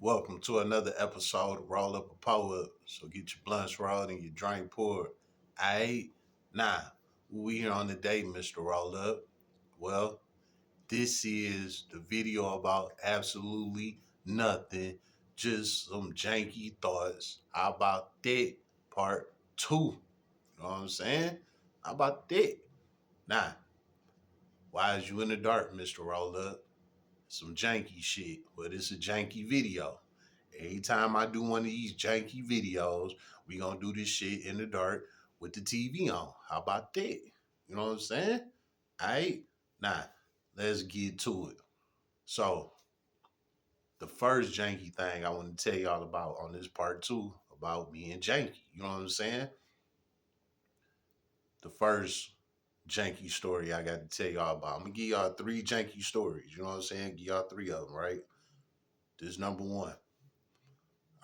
Welcome to another episode of Roll Up a Pour Up. So get your blunts rolled and your drink poured. Aight? Nah, we here on the day, Mr. Roll Up. Well, this is the video about absolutely nothing, just some janky thoughts. How about that? Part two. You know what I'm saying? How about that? Nah, why is you in the dark, Mr. Roll Up? Some janky shit, but it's a janky video. Every time I do one of these janky videos, we gonna do this shit in the dark with the TV on. How about that? You know what I'm saying? Alright? Nah, let's get to it. So, the first janky thing I want to tell y'all about on this part two about being janky. You know what I'm saying? The first janky story I got to tell y'all about. I'm gonna give y'all three janky stories. You know what I'm saying? Give y'all three of them, right? This is number one.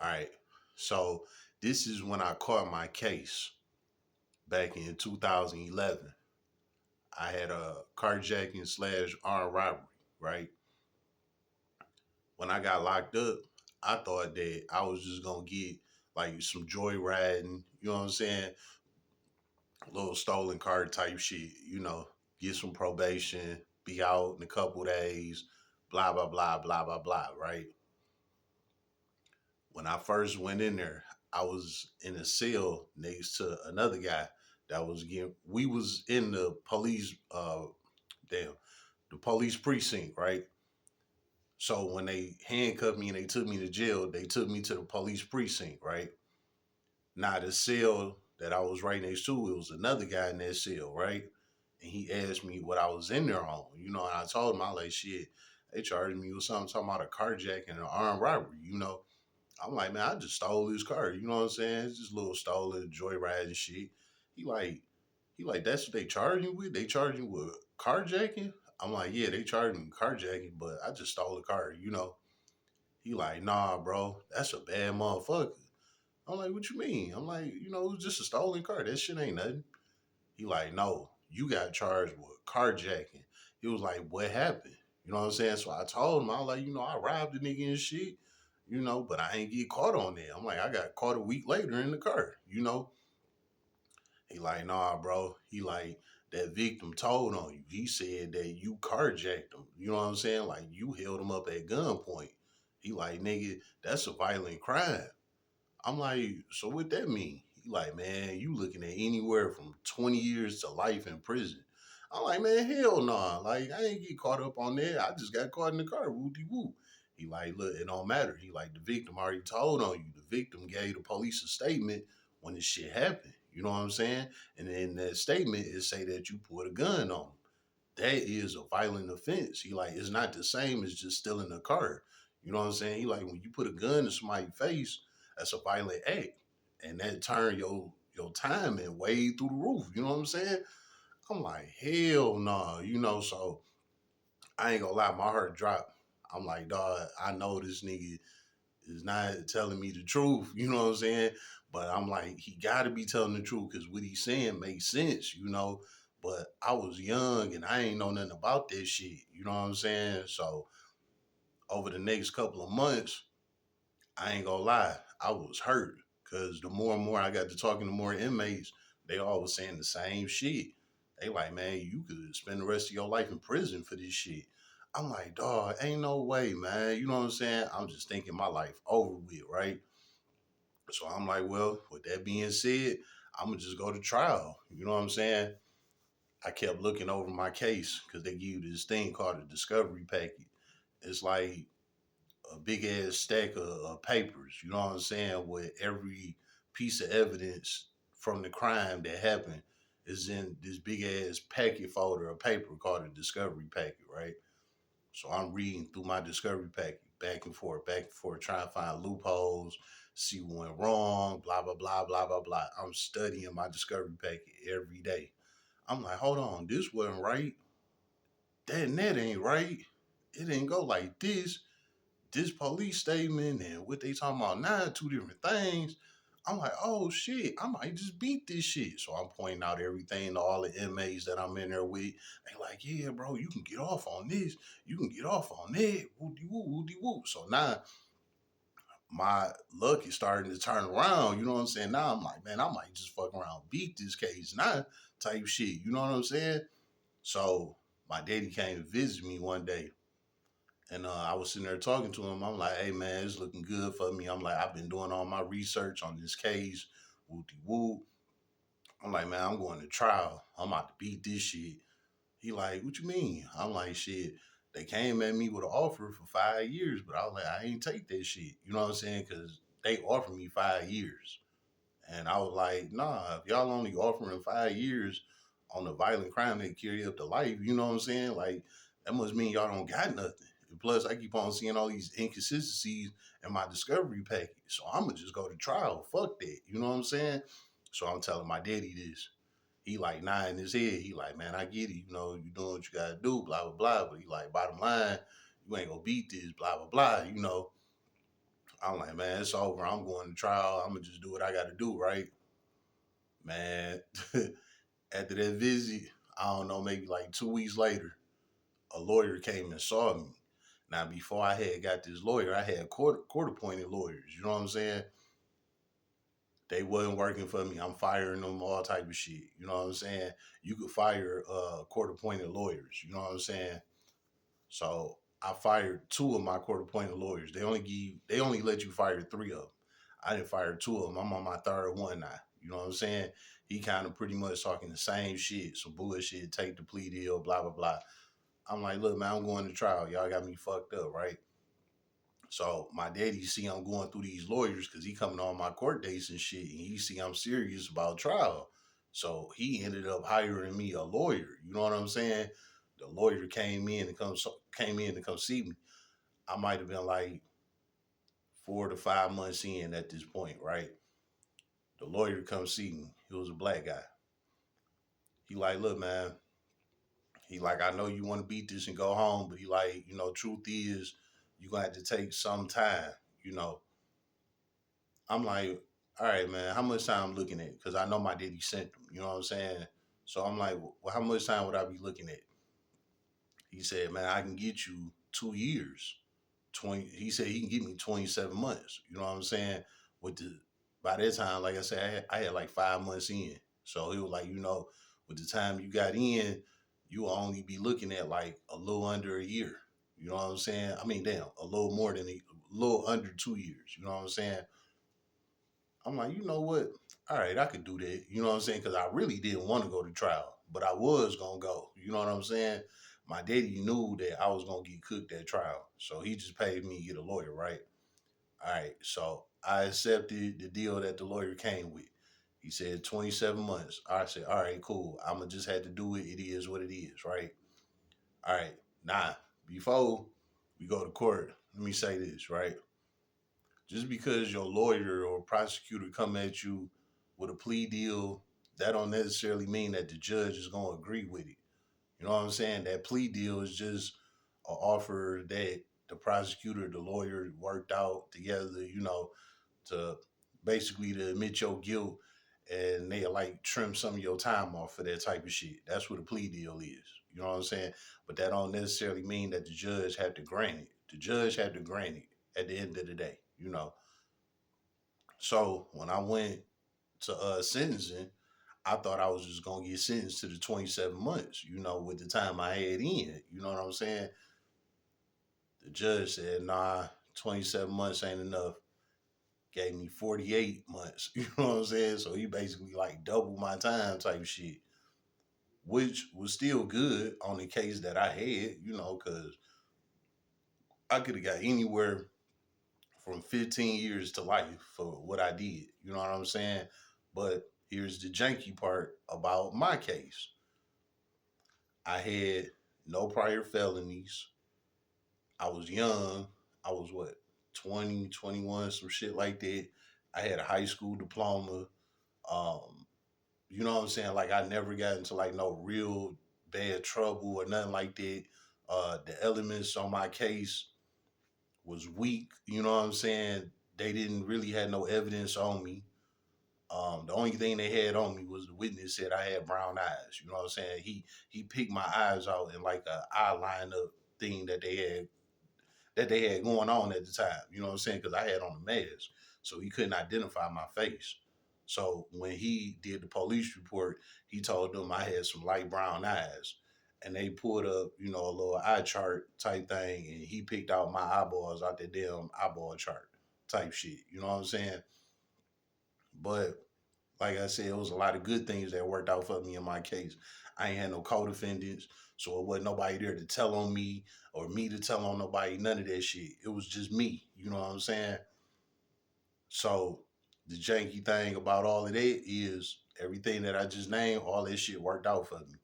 All right. So this is when I caught my case back in 2011. I had a carjacking slash armed robbery, right? When I got locked up, I thought that I was just gonna get like some joyriding, you know what I'm saying? A little stolen car type shit, get some probation, be out in a couple days, blah, blah, blah, blah, blah, blah, right? When I first went in there, I was in a cell next to another guy that was getting. We was in the police, damn, the police precinct, right? So when they handcuffed me and they took me to jail, they took me to the police precinct, right? Now the cell that I was right next to, it was another guy in that cell, right? And he asked me what I was in there on, and I told him I like shit. They charged me with something talking about a carjacking and an armed robbery. I'm like, man, I just stole his car. You know what I'm saying? It's just a little stolen joyride and shit. He like, that's what they charge you with? They charge you with carjacking? I'm like, yeah, they charge me carjacking, but I just stole the car. He like, nah, bro, that's a bad motherfucker. I'm like, what you mean? I'm like, it was just a stolen car. That shit ain't nothing. He like, no, you got charged with carjacking. He was like, what happened? You know what I'm saying? So I told him, I was like, I robbed the nigga and shit, but I ain't get caught on that. I'm like, I got caught a week later in the car. He like, nah, bro. He like, that victim told on you. He said that you carjacked him. You know what I'm saying? Like, you held him up at gunpoint. He like, nigga, that's a violent crime. I'm like, so what that mean? He like, man, you looking at anywhere from 20 years to life in prison. I'm like, man, hell no. Nah. Like, I ain't get caught up on that. I just got caught in the car. Whoopty whoop. He like, look, it don't matter. He like, the victim already told on you. The victim gave the police a statement when this shit happened. You know what I'm saying? And in that statement, it say that you put a gun on him. That is a violent offense. He like, it's not the same as just stealing a car. You know what I'm saying? He like, when you put a gun in somebody's face, that's a violent act. And that turn your time and way through the roof. You know what I'm saying? I'm like, hell no, so I ain't gonna lie, my heart dropped. I'm like, dog, I know this nigga is not telling me the truth, you know what I'm saying? But I'm like, he gotta be telling the truth because what he's saying makes sense. But I was young and I ain't know nothing about this shit, you know what I'm saying? So over the next couple of months, I ain't gonna lie, I was hurt because the more and more I got to talking to more inmates, they all was saying the same shit. They like, man, you could spend the rest of your life in prison for this shit. I'm like, dog, ain't no way, man. You know what I'm saying? I'm just thinking my life over with, right? So I'm like, well, with that being said, I'm gonna just go to trial. You know what I'm saying? I kept looking over my case because they give you this thing called a discovery packet. It's like a big ass stack of papers, you know what I'm saying, with every piece of evidence from the crime that happened is in this big ass packet folder of paper called a discovery packet, right? So I'm reading through my discovery packet back and forth, trying to find loopholes, see what went wrong, blah, blah, blah, blah, blah, blah. I'm studying my discovery packet every day. I'm like, hold on, this wasn't right. That and that ain't right. It didn't go like this police statement and what they talking about now, two different things. I'm like, oh shit, I might just beat this shit. So I'm pointing out everything to all the inmates that I'm in there with. They like, yeah, bro, you can get off on this. You can get off on that. Woody woo, woody woo. So now my luck is starting to turn around. You know what I'm saying? Now I'm like, man, I might just fuck around, beat this case now, type shit. You know what I'm saying? So my daddy came to visit me one day, and I was sitting there talking to him. I'm like, hey man, it's looking good for me. I'm like, I've been doing all my research on this case, wooty woo. I'm like, man, I'm going to trial. I'm about to beat this shit. He like, what you mean? I'm like, shit. They came at me with an offer for 5 years, but I was like, I ain't take that shit. You know what I'm saying? Because they offered me 5 years. And I was like, nah, if y'all only offering 5 years on a violent crime that carry up to life, you know what I'm saying? Like, that must mean y'all don't got nothing. And plus, I keep on seeing all these inconsistencies in my discovery package. So I'm going to just go to trial. Fuck that. You know what I'm saying? So I'm telling my daddy this. He like nah in his head. He like, man, I get it. You know, you doing what you gotta do, blah, blah, blah. But he like, bottom line, you ain't gonna beat this, blah, blah, blah. You know, I'm like, man, it's over. I'm going to trial. I'm gonna just do what I gotta do, right? Man, after that visit, I don't know, maybe like 2 weeks later, a lawyer came and saw me. Now, before I had got this lawyer, I had court appointed lawyers. You know what I'm saying? They wasn't working for me. I'm firing them, all type of shit. You know what I'm saying? You could fire court appointed lawyers. You know what I'm saying? So I fired two of my court appointed lawyers. They only let you fire three of them. I didn't fire two of them. I'm on my third one now. You know what I'm saying? He kind of pretty much talking the same shit, some bullshit, take the plea deal, blah blah blah. I'm like, look, man, I'm going to trial. Y'all got me fucked up, right? So my daddy see I'm going through these lawyers because he coming on my court dates and shit, and he see I'm serious about trial. So he ended up hiring me a lawyer. You know what I'm saying? The lawyer came in to come see me. I might have been like 4 to 5 months in at this point, right? The lawyer come see me. He was a black guy. He like, look, man. He like, I know you want to beat this and go home, but he like, truth is, you gonna have to take some time. You know, I'm like, all right, man, how much time I'm looking at? Because I know my daddy sent them. You know what I'm saying? So I'm like, well, how much time would I be looking at? He said, man, I can get you 2 years. 20. He said he can give me 27 months. You know what I'm saying? With the By that time, like I said, I had like 5 months in. So he was like, with the time you got in, you will only be looking at like a little under a year. You know what I'm saying? I mean, damn, a little under 2 years. You know what I'm saying? I'm like, you know what? All right, I could do that. You know what I'm saying? Because I really didn't want to go to trial, but I was gonna go. You know what I'm saying? My daddy knew that I was gonna get cooked at trial, so he just paid me to get a lawyer, right? All right, so I accepted the deal that the lawyer came with. He said 27 months. I said, all right, cool. I'ma just have to do it. It is what it is, right? All right. Now, before we go to court, let me say this, right? Just because your lawyer or prosecutor come at you with a plea deal, that don't necessarily mean that the judge is going to agree with it. You know what I'm saying? That plea deal is just an offer that the prosecutor, the lawyer worked out together, to basically to admit your guilt, and they like trim some of your time off for that type of shit. That's what a plea deal is. You know what I'm saying? But that don't necessarily mean that the judge had to grant it. The judge had to grant it at the end of the day, So when I went to sentencing, I thought I was just gonna get sentenced to the 27 months, with the time I had in. You know what I'm saying? The judge said, nah, 27 months ain't enough. Gave me 48 months. You know what I'm saying? So he basically like doubled my time type shit, which was still good on the case that I had, because I could have got anywhere from 15 years to life for what I did. You know what I'm saying? But here's the janky part about my case. I had no prior felonies. I was young. I was what, 20, 21, some shit like that. I had a high school diploma. Um, you know what I'm saying? Like I never got into like no real bad trouble or nothing like that. The elements on my case was weak. You know what I'm saying? They didn't really have no evidence on me. The only thing they had on me was the witness said I had brown eyes. You know what I'm saying? He picked my eyes out in like a eye lineup thing that they had that they had going on at the time. You know what I'm saying? Because I had on a mask, so he couldn't identify my face. So when he did the police report, he told them I had some light brown eyes, and they pulled up, a little eye chart type thing, and he picked out my eyeballs out the damn eyeball chart type shit. You know what I'm saying? But like I said, it was a lot of good things that worked out for me in my case. I ain't had no co-defendants, so it wasn't nobody there to tell on me or me to tell on nobody, none of that shit. It was just me. You know what I'm saying? So the janky thing about all of that is everything that I just named, all that shit worked out for me.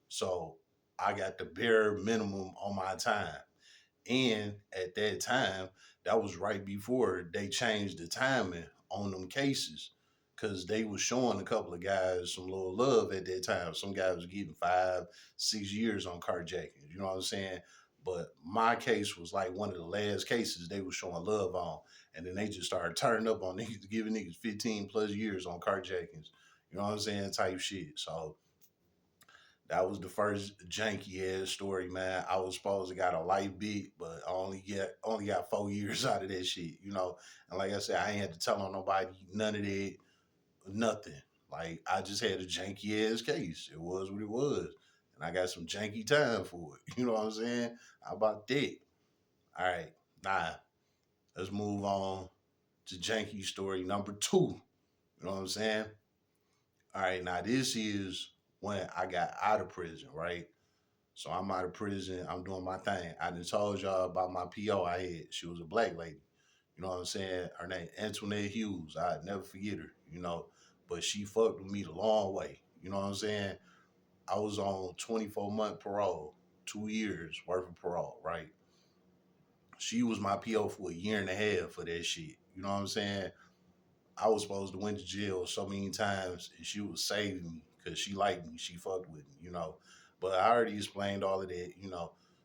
So I got the bare minimum on my time. And at that time, that was right before they changed the timing on them cases. Cause they was showing a couple of guys some little love at that time. Some guys was getting 5, 6 years on carjacking. You know what I'm saying? But my case was like one of the last cases they was showing love on. And then they just started turning up on niggas, giving niggas 15 plus years on carjackings. You know what I'm saying? Type shit. So that was the first janky ass story, man. I was supposed to got a light bit, but I only got 4 years out of that shit, you know. And like I said, I ain't had to tell on nobody none of that, nothing. Like I just had a janky ass case. It was what it was, and I got some janky time for it. You know what I'm saying? How about that? All right, nah. Let's move on to janky story number two. You know what I'm saying? All right, now this is when I got out of prison, right? So I'm out of prison. I'm doing my thing. I done told y'all about my PO I had. She was a black lady. You know what I'm saying? Her name Antoinette Hughes. I'd never forget her, But she fucked with me the long way. You know what I'm saying? I was on 24-month parole, 2 years worth of parole, right? She was my PO for a year and a half for that shit. You know what I'm saying? I was supposed to went to jail so many times, and she was saving me because she liked me. She fucked with me, But I already explained all of that.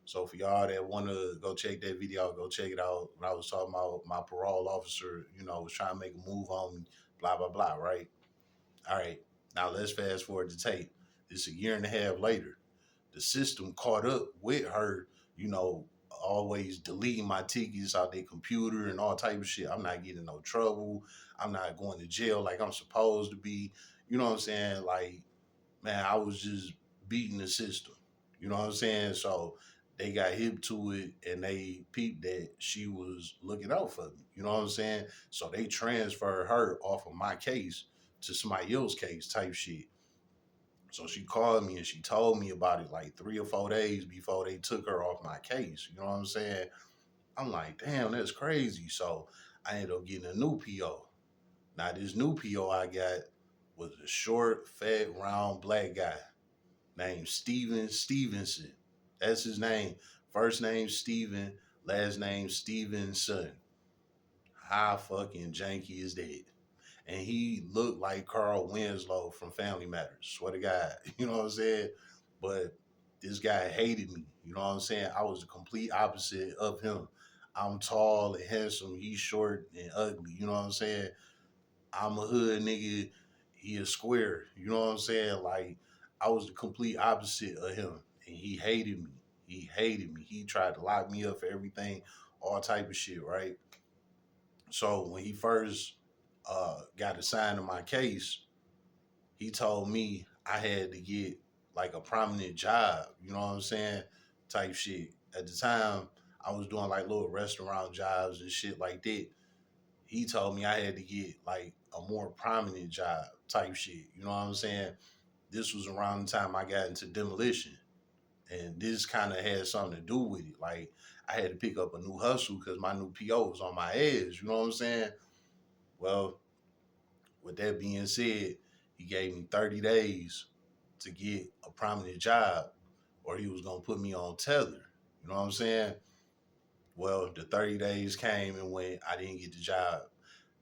So for y'all that want to go check that video, go check it out. When I was talking about my parole officer, was trying to make a move on me, blah blah blah. Right. All right. Now let's fast forward to tape. This a year and a half later. The system caught up with her, you know, always deleting my tickets out their computer and all type of shit. I'm not getting no trouble. I'm not going to jail like I'm supposed to be. You know what I'm saying? Like, man, I was just beating the system. You know what I'm saying? So they got hip to it and they peeped that she was looking out for me. You know what I'm saying? So they transferred her off of my case to somebody else's case type shit. So she called me and she told me about it like 3 or 4 days before they took her off my case. You know what I'm saying? I'm like, damn, that's crazy. So I ended up getting a new PO. Now this new PO I got was a short, fat, round black guy named Steven Stevenson. That's his name. First name Steven, last name Stevenson. How fucking janky is that? And he looked like Carl Winslow from Family Matters. Swear to God, you know what I'm saying? But this guy hated me. You know what I'm saying? I was the complete opposite of him. I'm tall and handsome. He's short and ugly. You know what I'm saying? I'm a hood nigga. He a square. You know what I'm saying? Like I was the complete opposite of him, and he hated me. He hated me. He tried to lock me up for everything, all type of shit, right? So when he first got assigned to my case, he told me I had to get like a prominent job, you know what I'm saying? Type shit. At the time, I was doing like little restaurant jobs and shit like that. He told me I had to get like a more prominent job type shit. You know what I'm saying? This was around the time I got into demolition. And this kind of had something to do with it. Like I had to pick up a new hustle because my new PO was on my ass. You know what I'm saying? Well, with that being said, he gave me 30 days to get a prominent job or he was going to put me on tether. You know what I'm saying? Well, the 30 days came and went. I didn't get the job.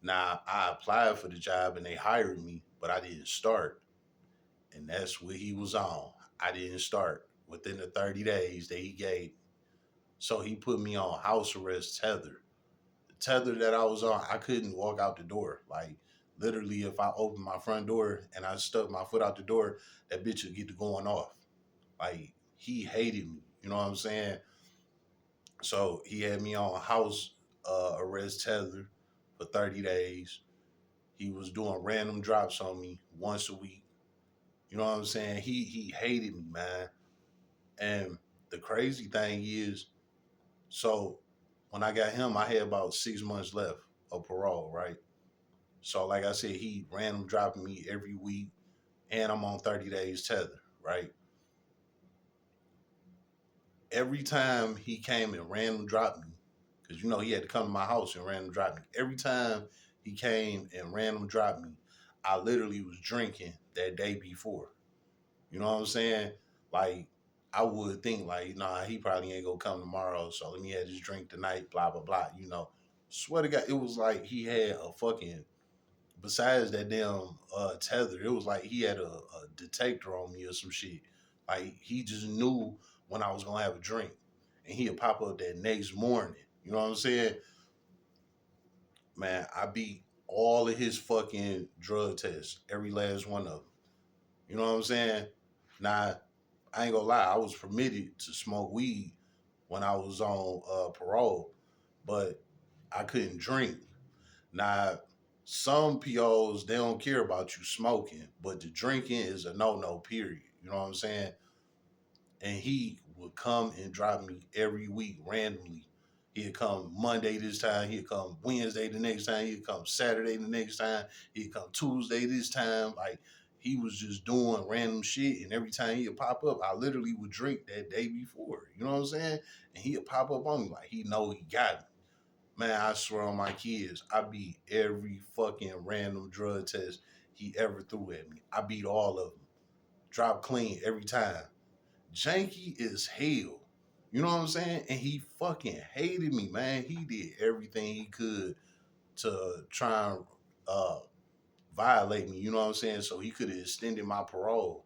Now, I applied for the job and they hired me, but I didn't start. And that's what he was on. I didn't start within the 30 days that he gave. So he put me on house arrest tether. Tether that I was on, I couldn't walk out the door. Like literally, if I opened my front door and I stuck my foot out the door, that bitch would get to going off. Like he hated me. You know what I'm saying? So he had me on house arrest tether for 30 days. He was doing random drops on me once a week. You know what I'm saying? He hated me, man. And the crazy thing is, so when I got him, I had about 6 months left of parole, right? So like I said, he random dropping me every week, and I'm on 30 days tether, right? Every time he came and random dropped me, because you know he had to come to my house and random drop me. Every time he came and random dropped me, I literally was drinking that day before. You know what I'm saying? Like I would think like, nah, he probably ain't gonna come tomorrow, so let me have this drink tonight, blah blah blah. You know, swear to God, it was like he had a fucking besides that damn tether, it was like he had a detector on me or some shit. Like he just knew when I was gonna have a drink, and he'd pop up that next morning. You know what I'm saying? Man, I beat all of his fucking drug tests, every last one of them. You know what I'm saying? Now, I ain't gonna lie, I was permitted to smoke weed when I was on parole, but I couldn't drink. Now, some POs they don't care about you smoking, but the drinking is a no. Period. You know what I'm saying? And he would come and drop me every week randomly. He'd come Monday this time. He'd come Wednesday the next time. He'd come Saturday the next time. He'd come Tuesday this time. Like he was just doing random shit, and every time he'd pop up, I literally would drink that day before. You know what I'm saying? And he'd pop up on me like he know he got me. Man, I swear on my kids, I beat every fucking random drug test he ever threw at me. I beat all of them. Drop clean every time. Janky is hell. You know what I'm saying? And he fucking hated me, man. He did everything he could to try and uh, violate me. You know what I'm saying? So he could have extended my parole.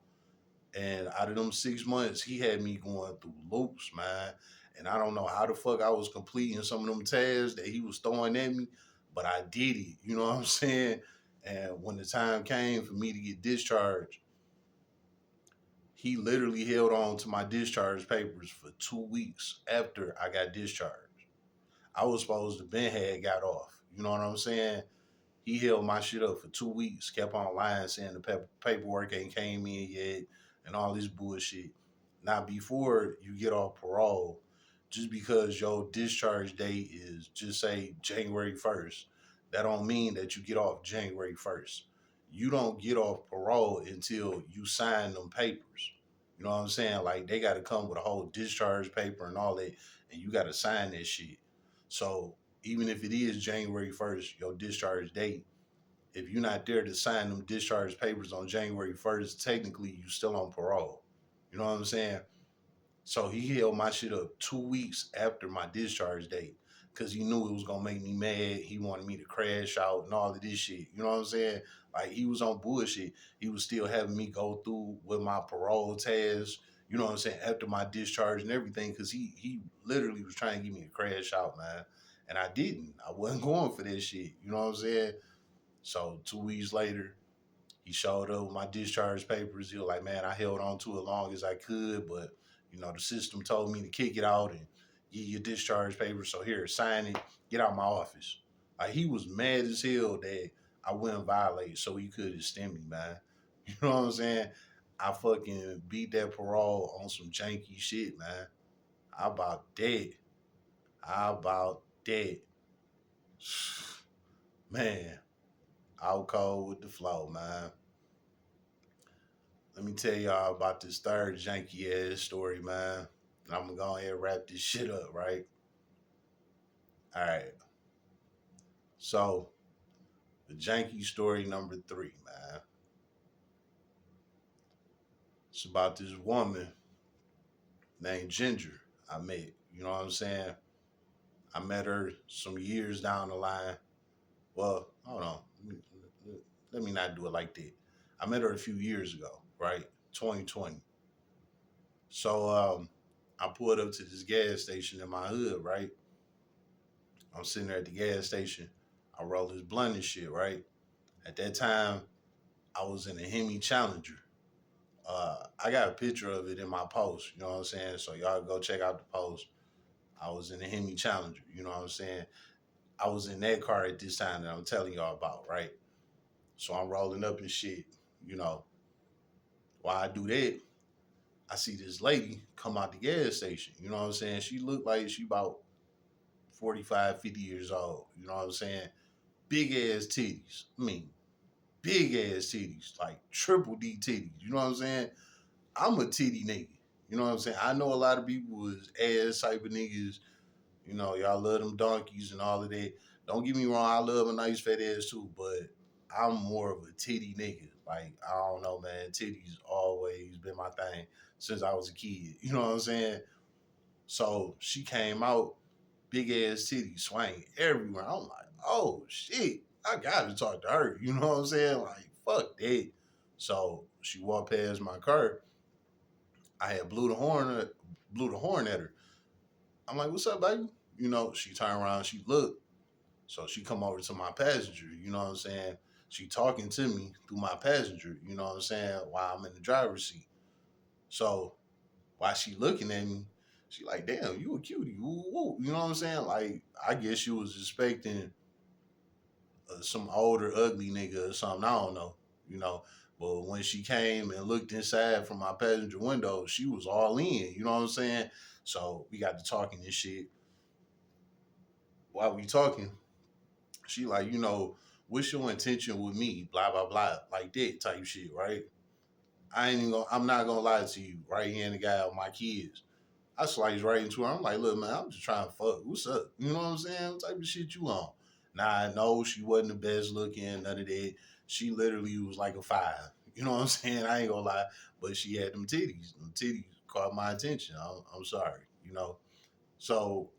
And out of them 6 months, he had me going through loops, man. And I don't know how the fuck I was completing some of them tasks that he was throwing at me, but I did it. You know what I'm saying? And when the time came for me to get discharged, he literally held on to my discharge papers for 2 weeks after I got discharged. I was supposed to been had got off. You know what I'm saying? He held my shit up for 2 weeks, kept on lying, saying the paperwork ain't came in yet, and all this bullshit. Now, before you get off parole, just because your discharge date is just say January 1st, that don't mean that you get off January 1st. You don't get off parole until you sign them papers. You know what I'm saying? Like they got to come with a whole discharge paper and all that, and you got to sign that shit. So even if it is January 1st, your discharge date, if you're not there to sign them discharge papers on January 1st, technically you still on parole. You know what I'm saying? So he held my shit up 2 weeks after my discharge date because he knew it was gonna make me mad. He wanted me to crash out and all of this shit. You know what I'm saying? Like he was on bullshit. He was still having me go through with my parole tasks. You know what I'm saying? After my discharge and everything, because he literally was trying to get me to crash out, man. And I didn't. I wasn't going for that shit. You know what I'm saying? So 2 weeks later, he showed up with my discharge papers. He was like, man, I held on to it long as I could, but you know, the system told me to kick it out and give you your discharge papers. So here, sign it, get out my office. Like he was mad as hell that I wouldn't violate so he could extend me, man. You know what I'm saying? I fucking beat that parole on some janky shit, man. How about that? How about that? Man, out cold with the flow, man. Let me tell y'all about this third janky ass story, man. And I'm gonna go ahead and wrap this shit up, right? All right. So the janky story number three, man. It's about this woman named Ginger I met. You know what I'm saying? I met her some years down the line. Well, hold on. Let me not do it like that. I met her a few years ago, right? 2020. So I pulled up to this gas station in my hood, right? I'm sitting there at the gas station. I roll this blunt and shit, right? At that time, I was in a Hemi Challenger. I got a picture of it in my post. You know what I'm saying? So y'all go check out the post. I was in a Hemi Challenger. You know what I'm saying? I was in that car at this time that I'm telling y'all about, right? So I'm rolling up and shit. You know, while I do that, I see this lady come out the gas station. You know what I'm saying? She looked like she about 45, 50 years old. You know what I'm saying? Big ass titties. I mean, big ass titties. Like triple D titties. You know what I'm saying? I'm a titty nigga. You know what I'm saying? I know a lot of people was ass type of niggas. You know, y'all love them donkeys and all of that. Don't get me wrong, I love a nice fat ass too, but I'm more of a titty nigga. Like, I don't know, man. Titties always been my thing since I was a kid. You know what I'm saying? So she came out, big ass titties swang everywhere. I'm like, oh shit, I gotta talk to her. You know what I'm saying? Like, fuck that. So she walked past my car. I had blew the horn at her. I'm like, what's up, baby? You know, she turned around, she looked. So she come over to my passenger, you know what I'm saying? She talking to me through my passenger, you know what I'm saying, while I'm in the driver's seat. So while she looking at me, she like, damn, you a cutie. Woo, woo. You know what I'm saying? Like, I guess she was expecting some older, ugly nigga or something. I don't know, you know. But when she came and looked inside from my passenger window, she was all in, you know what I'm saying? So we got to talking and shit. While we talking, she like, you know, what's your intention with me? Blah blah blah, like that type shit, right? I'm not gonna lie to you, right here in the guy of my kids. I sliced right into her. I'm like, look, man, I'm just trying to fuck. What's up? You know what I'm saying? What type of shit you on? Now I know she wasn't the best looking, none of that. She literally was like a five. You know what I'm saying? I ain't gonna lie, but she had them titties. Them titties caught my attention. I'm sorry, you know. So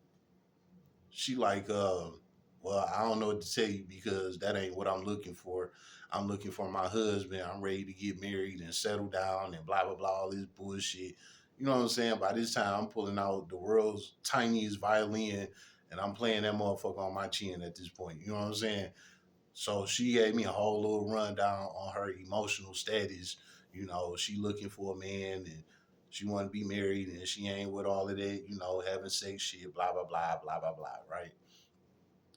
she like, well, I don't know what to tell you because that ain't what I'm looking for. I'm looking for my husband. I'm ready to get married and settle down and blah blah blah, all this bullshit. You know what I'm saying? By this time, I'm pulling out the world's tiniest violin and I'm playing that motherfucker on my chin at this point. You know what I'm saying? So she gave me a whole little rundown on her emotional status. You know, she looking for a man and she want to be married and she ain't with all of that, you know, having sex shit, blah, blah, blah, blah, blah, blah, right?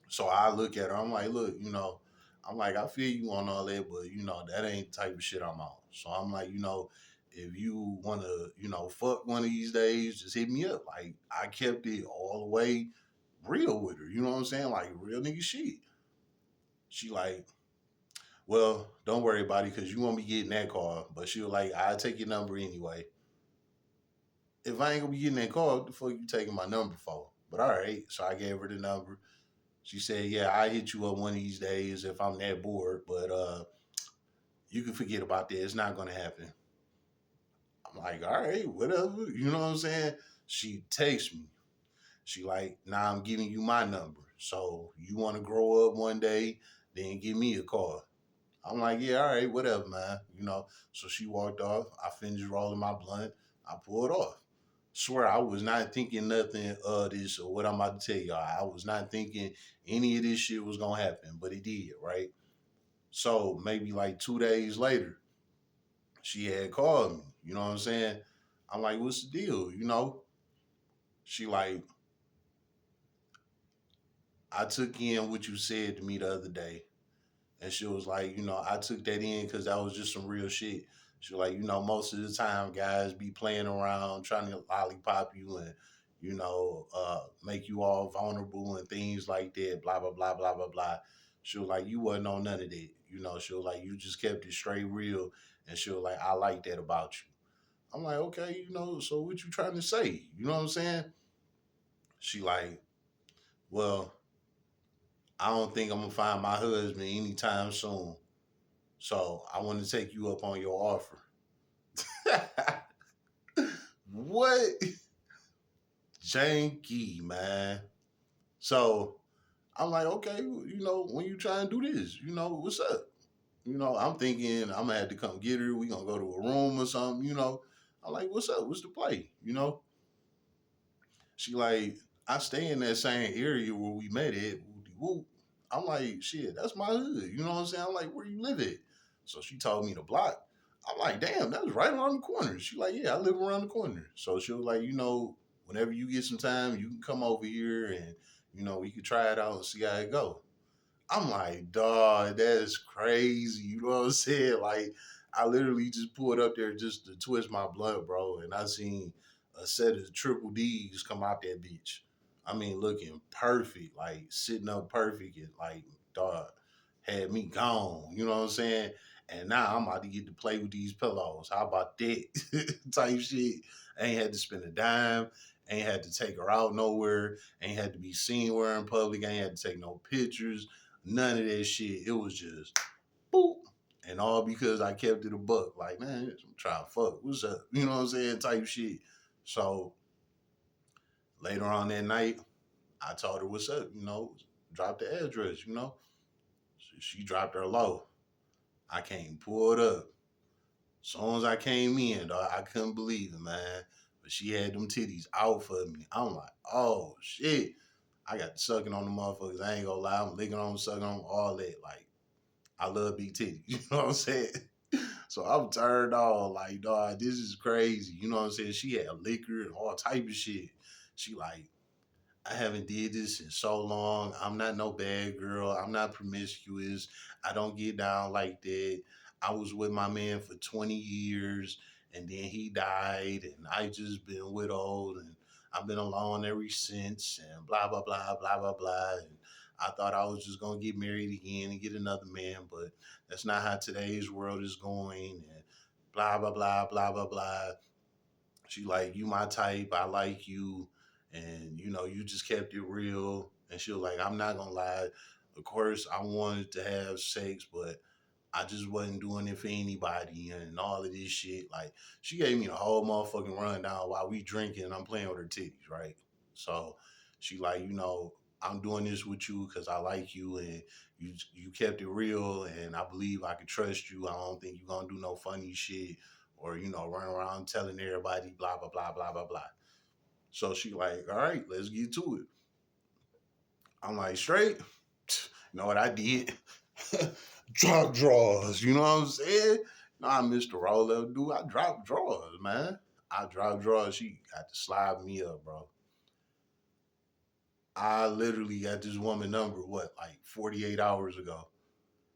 So I look at her, I'm like, look, you know, I'm like, I feel you on all that, but, you know, that ain't the type of shit I'm on. So I'm like, you know, if you want to, you know, fuck one of these days, just hit me up. Like, I kept it all the way real with her. You know what I'm saying? Like, real nigga shit. She like, well, don't worry about it because you won't be getting that call. But she was like, I'll take your number anyway. If I ain't gonna be getting that call, what the fuck you taking my number for? But all right. So I gave her the number. She said, yeah, I hit you up one of these days if I'm that bored, but you can forget about that. It's not gonna happen. I'm like, all right, whatever. You know what I'm saying? She texts me. She like, nah, I'm giving you my number. So you wanna grow up one day, then give me a call. I'm like, yeah, all right, whatever, man. You know. So she walked off. I finished rolling my blunt. I pulled off. Swear I was not thinking nothing of this or what I'm about to tell y'all. I was not thinking any of this shit was gonna happen, but it did, right? So maybe like 2 days later, she had called me. You know what I'm saying? I'm like, what's the deal? You know? She like, I took in what you said to me the other day. And she was like, you know, I took that in because that was just some real shit. She was like, you know, most of the time guys be playing around trying to lollipop you and, you know, make you all vulnerable and things like that, blah, blah, blah, blah, blah, blah. She was like, you wasn't on none of that. You know, she was like, you just kept it straight real. And she was like, I like that about you. I'm like, okay, you know, so what you trying to say? You know what I'm saying? She like, well, I don't think I'm gonna find my husband anytime soon. So I want to take you up on your offer. What? Janky, man. So I'm like, okay, you know, when you try and do this, you know, what's up? You know, I'm thinking I'm gonna have to come get her. We gonna go to a room or something, you know. I'm like, what's up? What's the play? You know? She like, I stay in that same area where we met at. Whoop-de-whoop. I'm like, shit, that's my hood. You know what I'm saying? I'm like, where you live at? So she told me the block. I'm like, damn, that was right around the corner. She like, yeah, I live around the corner. So she was like, you know, whenever you get some time, you can come over here and we can try it out and see how it go. I'm like, dog, that's crazy. You know what I'm saying? Like, I literally just pulled up there just to twist my blunt, bro, and I seen a set of triple D's come out that bitch. I mean, looking perfect, like sitting up perfect, and like, dog, had me gone. You know what I'm saying? And now I'm about to get to play with these pillows. How about that type shit? I ain't had to spend a dime. Ain't had to take her out nowhere. Ain't had to be seen with her in public. Ain't had to take no pictures. None of that shit. It was just boop. And all because I kept it a buck. Like, man, I'm trying to fuck. What's up? You know what I'm saying? Type shit. So later on that night, I told her what's up, drop the address. She dropped her low. I came pulled up. As soon as I came in, dog, I couldn't believe it, man. But she had them titties out for me. I'm like, oh shit. I got sucking on the motherfuckers. I ain't gonna lie. I'm licking on, sucking on, all that. Like, I love big titties. You know what I'm saying? So I'm turned on. Like, dog, this is crazy. You know what I'm saying? She had liquor and all type of shit. She like, I haven't did this in so long. I'm not no bad girl. I'm not promiscuous. I don't get down like that. I was with my man for 20 years and then he died and I just been widowed and I've been alone ever since and blah blah blah blah blah blah. And I thought I was just gonna get married again and get another man, but that's not how today's world is going and blah blah blah blah blah blah. She like, you my type, I like you, and you just kept it real. And she was like, I'm not gonna lie. Of course, I wanted to have sex, but I just wasn't doing it for anybody and all of this shit. Like, she gave me the whole motherfucking rundown while we drinking and I'm playing with her titties, right? So she like, I'm doing this with you because I like you and you kept it real and I believe I can trust you. I don't think you're gonna do no funny shit or run around telling everybody blah blah blah blah blah blah. So she like, all right, let's get to it. I'm like, straight. You know what I did? Drop drawers. You know what I'm saying? No, I missed the roll up, dude. I dropped drawers, man. I dropped drawers. She got to slide me up, bro. I literally got this woman number, what, like 48 hours ago.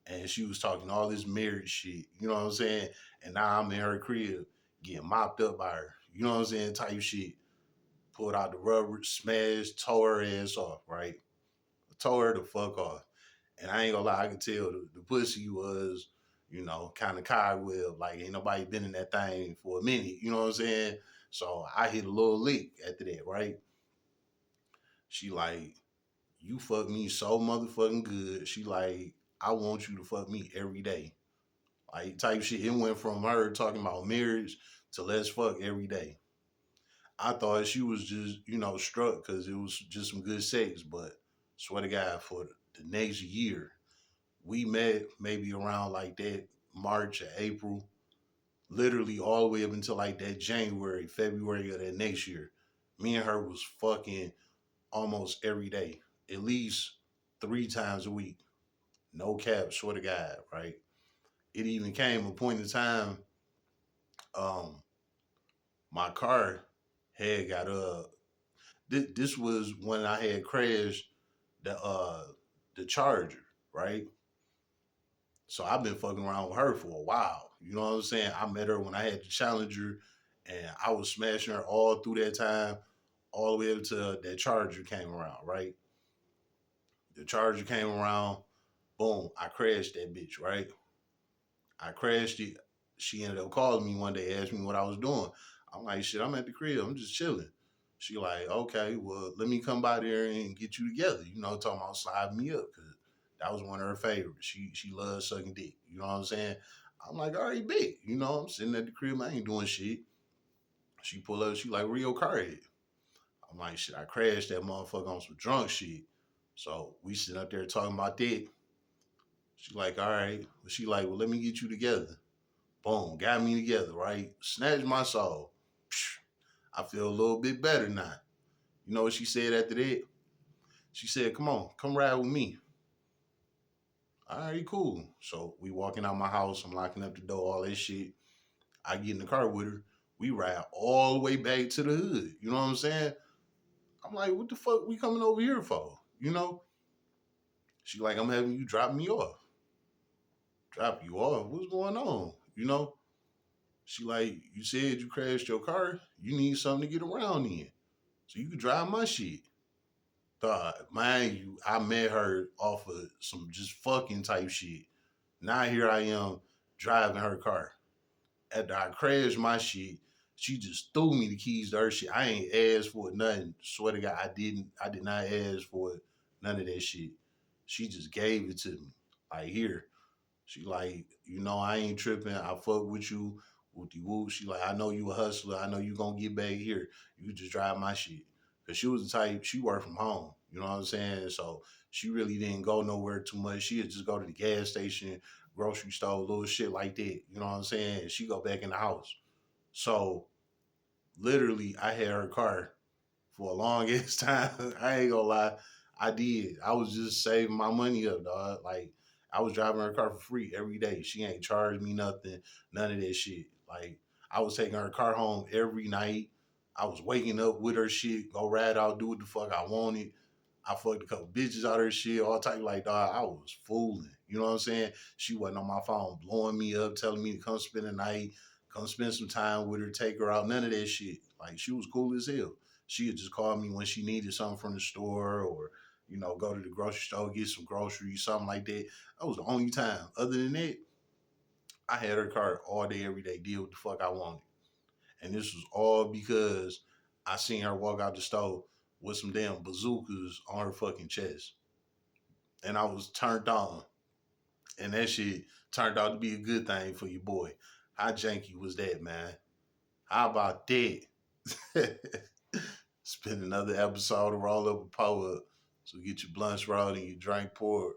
And she was talking all this marriage shit. You know what I'm saying? And now I'm in her crib getting mopped up by her. You know what I'm saying? Type shit. Pulled out the rubber, smashed, tore her ass off, right? Tore her the fuck off. And I ain't gonna lie, I could tell the pussy was, kind of cobweb. Like, ain't nobody been in that thing for a minute. You know what I'm saying? So I hit a little lick after that, right? She like, you fuck me so motherfucking good. She like, I want you to fuck me every day. Like, type shit. It went from her talking about marriage to let's fuck every day. I thought she was just, struck because it was just some good sex. But swear to God, for the next year, we met maybe around like that March or April, literally all the way up until like that January, February of that next year. Me and her was fucking almost every day, at least 3 times a week. No cap, swear to God, right? It even came a point in time, um, my car had got this was when I had crashed the Charger, right? So I've been fucking around with her for a while. You know what I'm saying? I met her when I had the Challenger, and I was smashing her all through that time, all the way up to that Charger came around. Right? The Charger came around. Boom! I crashed that bitch. Right? I crashed it. She ended up calling me one day, asked me what I was doing. I'm like, shit, I'm at the crib. I'm just chilling. She like, okay, well, let me come by there and get you together. Talking about slide me up because that was one of her favorites. She loves sucking dick. You know what I'm saying? I'm like, all right, big. I'm sitting at the crib. I ain't doing shit. She pull up. She like, where your car at? I'm like, shit, I crashed that motherfucker on some drunk shit. So we sitting up there talking about that. She like, all right. She like, well, let me get you together. Boom, got me together, right? Snatched my soul. Psh, I feel a little bit better now. You know what she said after that? She said, come on, come ride with me. All right, cool. So we walking out my house. I'm locking up the door, all that shit. I get in the car with her. We ride all the way back to the hood. You know what I'm saying? I'm like, what the fuck we coming over here for? You know? She like, I'm having you drop me off. Drop you off? What's going on? You know? She like, you said you crashed your car. You need something to get around in. So you can drive my shit. Mind you, I met her off of some just fucking type shit. Now here I am driving her car. After I crashed my shit, she just threw me the keys to her shit. I ain't asked for it, nothing. Swear to God, I didn't. I did not ask for it. None of that shit. She just gave it to me. Like here. She like, I ain't tripping. I fuck with you. Wooty woo. She like, I know you a hustler. I know you gonna get back here. You just drive my shit. Cause she was the type, she worked from home. You know what I'm saying? So she really didn't go nowhere too much. She'd just go to the gas station, grocery store, little shit like that. You know what I'm saying? She go back in the house. So literally I had her car for a long ass time. I ain't gonna lie. I did. I was just saving my money up, dog. Like I was driving her car for free every day. She ain't charged me nothing, none of that shit. Like I was taking her car home every night. I was waking up with her shit, go ride out, do what the fuck I wanted. I fucked a couple bitches out of her shit, all type like dog. I was fooling. You know what I'm saying? She wasn't on my phone blowing me up, telling me to come spend the night, come spend some time with her, take her out, none of that shit. Like she was cool as hell. She would just call me when she needed something from the store or, go to the grocery store, get some groceries, something like that. That was the only time. Other than that, I had her car all day, every day, deal what the fuck I wanted. And this was all because I seen her walk out the store with some damn bazookas on her fucking chest. And I was turned on. And that shit turned out to be a good thing for your boy. How janky was that, man? How about that? Spend another episode of Roll Up a Power Up. So get your blunts rolled and your drink poured.